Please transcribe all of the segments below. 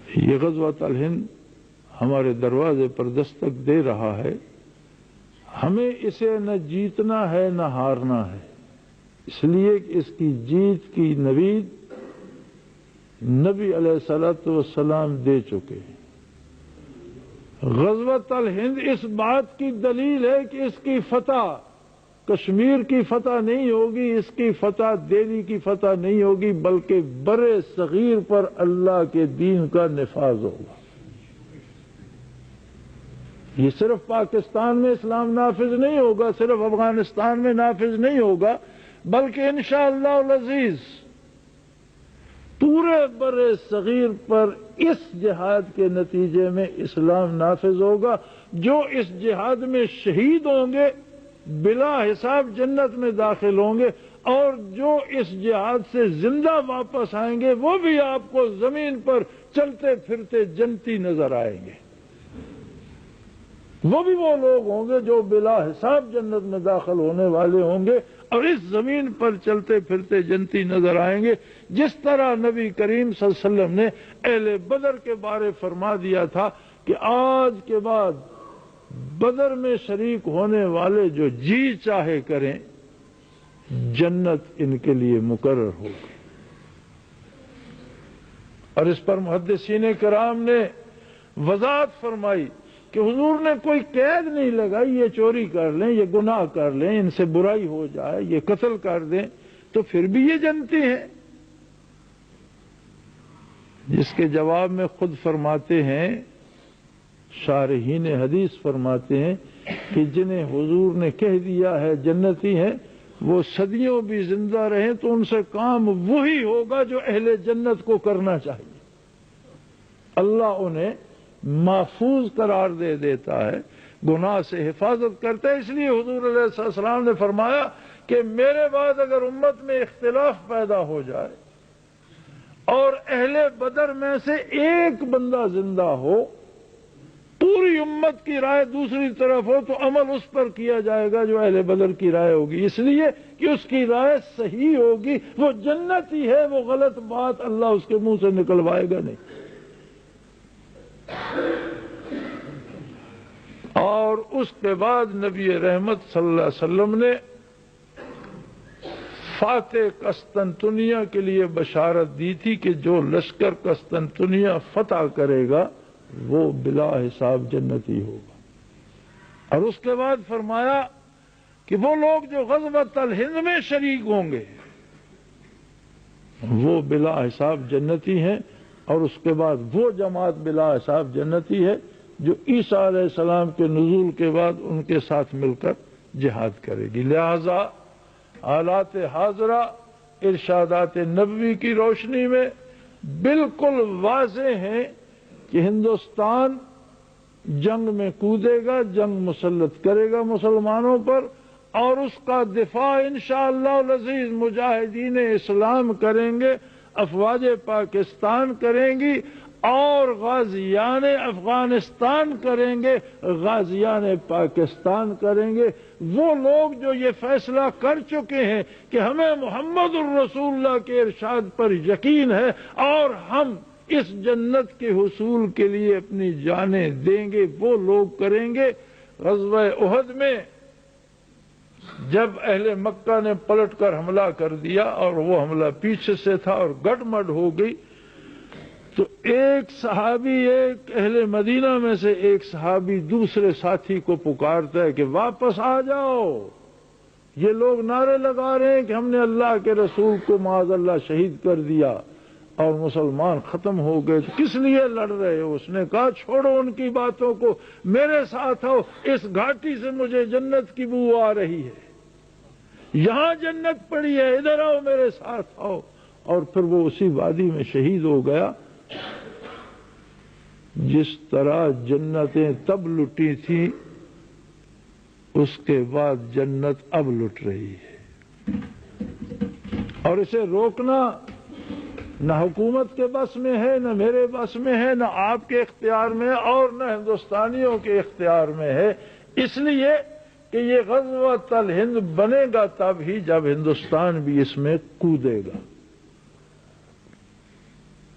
یہ غزوۃ الہند ہمارے دروازے پر دستک دے رہا ہے. ہمیں اسے نہ جیتنا ہے نہ ہارنا ہے، اس لیے کہ اس کی جیت کی نوید نبی علیہ الصلوۃ والسلام دے چکے ہیں. غزوۃ الہند اس بات کی دلیل ہے کہ اس کی فتح کشمیر کی فتح نہیں ہوگی، اس کی فتح دہلی کی فتح نہیں ہوگی، بلکہ بر صغیر پر اللہ کے دین کا نفاذ ہوگا. یہ صرف پاکستان میں اسلام نافذ نہیں ہوگا، صرف افغانستان میں نافذ نہیں ہوگا، بلکہ انشاءاللہ العزیز پورے بر صغیر پر اس جہاد کے نتیجے میں اسلام نافذ ہوگا. جو اس جہاد میں شہید ہوں گے بلا حساب جنت میں داخل ہوں گے، اور جو اس جہاد سے زندہ واپس آئیں گے وہ بھی آپ کو زمین پر چلتے پھرتے جنتی نظر آئیں گے. وہ بھی وہ لوگ ہوں گے جو بلا حساب جنت میں داخل ہونے والے ہوں گے اور اس زمین پر چلتے پھرتے جنتی نظر آئیں گے. جس طرح نبی کریم صلی اللہ علیہ وسلم نے اہل بدر کے بارے فرما دیا تھا کہ آج کے بعد بدر میں شریک ہونے والے جو جی چاہے کریں جنت ان کے لیے مقرر ہوگی. اور اس پر محدثین کرام نے وضاحت فرمائی کہ حضور نے کوئی قید نہیں لگائی، یہ چوری کر لیں، یہ گناہ کر لیں، ان سے برائی ہو جائے، یہ قتل کر دیں تو پھر بھی یہ جنتی ہیں. جس کے جواب میں خود فرماتے ہیں شارحین حدیث فرماتے ہیں کہ جنہیں حضور نے کہہ دیا ہے جنتی ہیں وہ صدیوں بھی زندہ رہیں تو ان سے کام وہی ہوگا جو اہل جنت کو کرنا چاہیے. اللہ انہیں محفوظ قرار دے دیتا ہے، گناہ سے حفاظت کرتا ہے. اس لیے حضور علیہ السلام نے فرمایا کہ میرے بعد اگر امت میں اختلاف پیدا ہو جائے اور اہل بدر میں سے ایک بندہ زندہ ہو، پوری امت کی رائے دوسری طرف ہو تو عمل اس پر کیا جائے گا جو اہل بدر کی رائے ہوگی، اس لیے کہ اس کی رائے صحیح ہوگی، وہ جنتی ہے، وہ غلط بات اللہ اس کے منہ سے نکلوائے گا نہیں. اور اس کے بعد نبی رحمت صلی اللہ علیہ وسلم نے فاتح قسطنطنیہ کے لیے بشارت دی تھی کہ جو لشکر قسطنطنیہ فتح کرے گا وہ بلا حساب جنتی ہوگا. اور اس کے بعد فرمایا کہ وہ لوگ جو غزوۃ الہند میں شریک ہوں گے وہ بلا حساب جنتی ہیں. اور اس کے بعد وہ جماعت بلا حساب جنتی ہے جو عیسیٰ علیہ السلام کے نزول کے بعد ان کے ساتھ مل کر جہاد کرے گی. لہذا حالات حاضرہ ارشادات نبوی کی روشنی میں بالکل واضح ہے کہ ہندوستان جنگ میں کودے گا، جنگ مسلط کرے گا مسلمانوں پر، اور اس کا دفاع انشاءاللہ العزیز مجاہدین اسلام کریں گے، افواج پاکستان کریں گی اور غازیان افغانستان کریں گے، غازیان پاکستان کریں گے. وہ لوگ جو یہ فیصلہ کر چکے ہیں کہ ہمیں محمد الرسول اللہ کے ارشاد پر یقین ہے اور ہم اس جنت کے حصول کے لیے اپنی جانیں دیں گے، وہ لوگ کریں گے. غزوہ احد میں جب اہل مکہ نے پلٹ کر حملہ کر دیا اور وہ حملہ پیچھے سے تھا اور گڈمڈ ہو گئی تو ایک صحابی، ایک اہل مدینہ میں سے ایک صحابی دوسرے ساتھی کو پکارتا ہے کہ واپس آ جاؤ، یہ لوگ نعرے لگا رہے ہیں کہ ہم نے اللہ کے رسول کو معاذ اللہ شہید کر دیا اور مسلمان ختم ہو گئے، تو کس لیے لڑ رہے ہو؟ اس نے کہا چھوڑو ان کی باتوں کو، میرے ساتھ آؤ، اس گھاٹی سے مجھے جنت کی بو آ رہی ہے، یہاں جنت پڑی ہے، ادھر آؤ میرے ساتھ آؤ. اور پھر وہ اسی وادی میں شہید ہو گیا. جس طرح جنتیں تب لٹی تھیں اس کے بعد جنت اب لٹ رہی ہے، اور اسے روکنا نہ حکومت کے بس میں ہے، نہ میرے بس میں ہے، نہ آپ کے اختیار میں ہے، اور نہ ہندوستانیوں کے اختیار میں ہے. اس لیے کہ یہ غزوۃ الہند بنے گا تب ہی جب ہندوستان بھی اس میں کودے گا،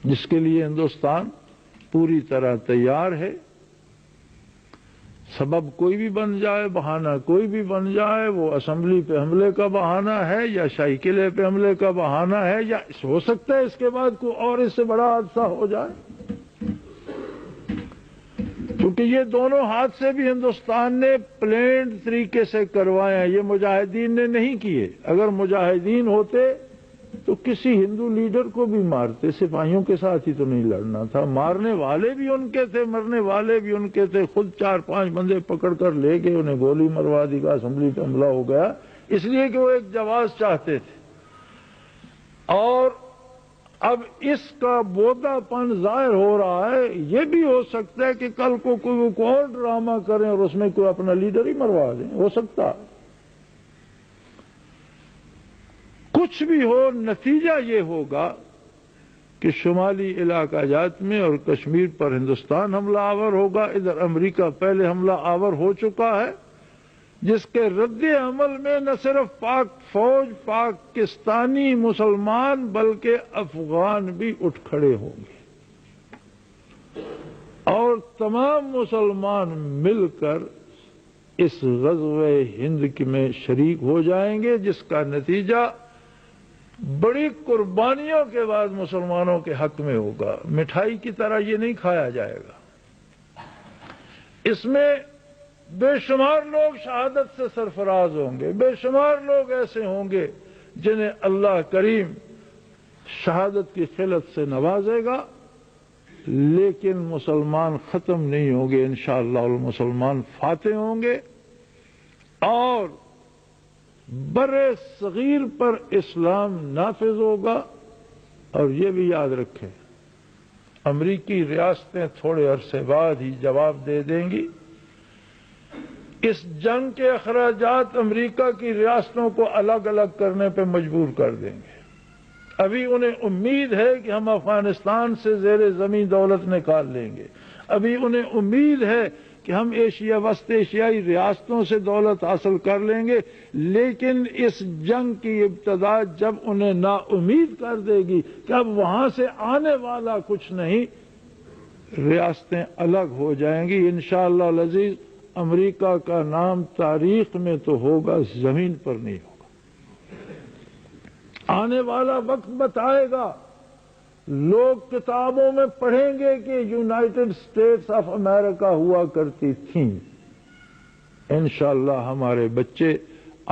جس کے لیے ہندوستان پوری طرح تیار ہے. سبب کوئی بھی بن جائے، بہانہ کوئی بھی بن جائے، وہ اسمبلی پہ حملے کا بہانہ ہے یا شاہی قلعے پہ حملے کا بہانہ ہے، یا ہو سکتا ہے اس کے بعد کوئی اور اس سے بڑا حادثہ ہو جائے، کیونکہ یہ دونوں حادثے بھی ہندوستان نے پلانڈ طریقے سے کروائے ہیں، یہ مجاہدین نے نہیں کیے. اگر مجاہدین ہوتے تو کسی ہندو لیڈر کو بھی مارتے، سپاہیوں کے ساتھ ہی تو نہیں لڑنا تھا. مارنے والے بھی ان کے تھے، مرنے والے بھی ان کے تھے. خود 4-5 بندے پکڑ کر لے گئے، انہیں گولی مروا دی، کا اسمبلی پہ حملہ ہو گیا، اس لیے کہ وہ ایک جواز چاہتے تھے. اور اب اس کا بودا پن ظاہر ہو رہا ہے. یہ بھی ہو سکتا ہے کہ کل کو کوئی اور ڈرامہ کریں اور اس میں کوئی اپنا لیڈر ہی مروا دیں، ہو سکتا ہے. کچھ بھی ہو، نتیجہ یہ ہوگا کہ شمالی علاقہ جات میں اور کشمیر پر ہندوستان حملہ آور ہوگا. ادھر امریکہ پہلے حملہ آور ہو چکا ہے، جس کے رد عمل میں نہ صرف پاک فوج، پاکستانی مسلمان بلکہ افغان بھی اٹھ کھڑے ہوں گے اور تمام مسلمان مل کر اس غزوہ ہند میں شریک ہو جائیں گے، جس کا نتیجہ بڑی قربانیوں کے بعد مسلمانوں کے حق میں ہوگا. مٹھائی کی طرح یہ نہیں کھایا جائے گا. اس میں بے شمار لوگ شہادت سے سرفراز ہوں گے، بے شمار لوگ ایسے ہوں گے جنہیں اللہ کریم شہادت کی خلت سے نوازے گا، لیکن مسلمان ختم نہیں ہوں گے. انشاءاللہ المسلمان فاتح ہوں گے اور بر صغیر پر اسلام نافذ ہوگا. اور یہ بھی یاد رکھیں، امریکی ریاستیں تھوڑے عرصے بعد ہی جواب دے دیں گی. اس جنگ کے اخراجات امریکہ کی ریاستوں کو الگ الگ کرنے پہ مجبور کر دیں گے. ابھی انہیں امید ہے کہ ہم افغانستان سے زیر زمین دولت نکال لیں گے، ابھی انہیں امید ہے کہ ہم ایشیا وسط ایشیائی ریاستوں سے دولت حاصل کر لیں گے، لیکن اس جنگ کی ابتدا جب انہیں نا امید کر دے گی کہ اب وہاں سے آنے والا کچھ نہیں، ریاستیں الگ ہو جائیں گی. انشاءاللہ العزیز امریکہ کا نام تاریخ میں تو ہوگا، زمین پر نہیں ہوگا. آنے والا وقت بتائے گا. لوگ کتابوں میں پڑھیں گے کہ یونائٹڈ اسٹیٹس آف امریکہ ہوا کرتی تھیں. انشاءاللہ ہمارے بچے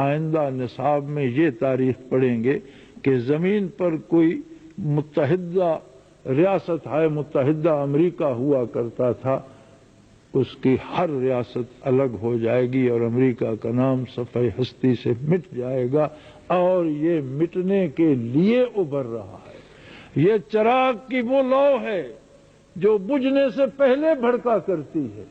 آئندہ نصاب میں یہ تاریخ پڑھیں گے کہ زمین پر کوئی متحدہ ریاست ہے، متحدہ امریکہ ہوا کرتا تھا. اس کی ہر ریاست الگ ہو جائے گی اور امریکہ کا نام صفحہ ہستی سے مٹ جائے گا، اور یہ مٹنے کے لیے ابھر رہا ہے. یہ چراغ کی وہ لو ہے جو بجھنے سے پہلے بھڑکا کرتی ہے.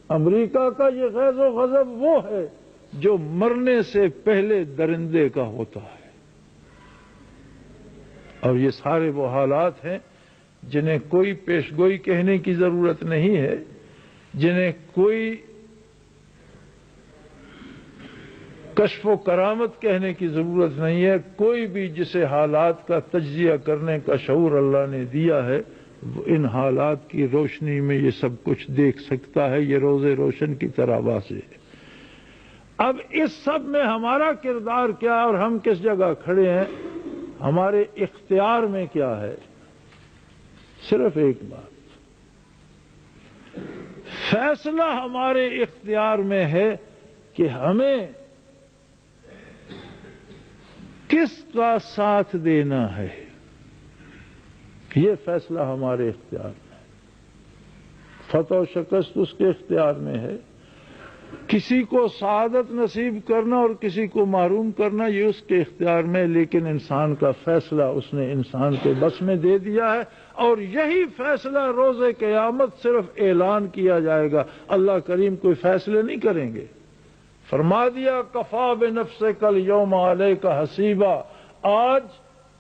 امریکہ کا یہ غیظ و غضب وہ ہے جو مرنے سے پہلے درندے کا ہوتا ہے. اور یہ سارے وہ حالات ہیں جنہیں کوئی پیشگوئی کہنے کی ضرورت نہیں ہے، جنہیں کوئی کشف و کرامت کہنے کی ضرورت نہیں ہے. کوئی بھی جسے حالات کا تجزیہ کرنے کا شعور اللہ نے دیا ہے، وہ ان حالات کی روشنی میں یہ سب کچھ دیکھ سکتا ہے. یہ روز روشن کی طرح واضح ہے. اب اس سب میں ہمارا کردار کیا اور ہم کس جگہ کھڑے ہیں، ہمارے اختیار میں کیا ہے؟ صرف ایک بات، فیصلہ ہمارے اختیار میں ہے کہ ہمیں کس کا ساتھ دینا ہے. یہ فیصلہ ہمارے اختیار میں ہے. فتح و شکست اس کے اختیار میں ہے. کسی کو سعادت نصیب کرنا اور کسی کو محروم کرنا یہ اس کے اختیار میں، لیکن انسان کا فیصلہ اس نے انسان کے بس میں دے دیا ہے. اور یہی فیصلہ روز قیامت صرف اعلان کیا جائے گا. اللہ کریم کوئی فیصلے نہیں کریں گے. فرما دیا کفا بنفسک الیوم علیک حسیبا، آج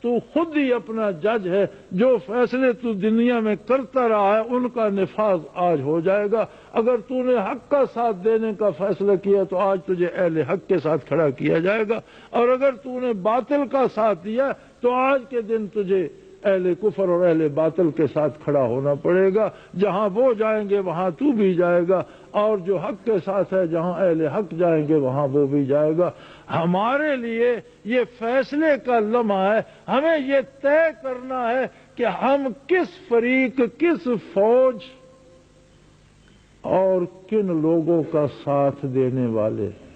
تو خود ہی اپنا جج ہے. جو فیصلے تو دنیا میں کرتا رہا ہے ان کا نفاذ آج ہو جائے گا. اگر تو نے حق کا ساتھ دینے کا فیصلہ کیا تو آج تجھے اہل حق کے ساتھ کھڑا کیا جائے گا، اور اگر تو نے باطل کا ساتھ دیا تو آج کے دن تجھے اہل کفر اور اہل باطل کے ساتھ کھڑا ہونا پڑے گا. جہاں وہ جائیں گے وہاں تو بھی جائے گا, اور جو حق کے ساتھ ہے جہاں اہل حق جائیں گے وہاں وہ بھی جائے گا. ہمارے لیے یہ فیصلے کا لمحہ ہے, ہمیں یہ طے کرنا ہے کہ ہم کس فریق, کس فوج اور کن لوگوں کا ساتھ دینے والے ہیں.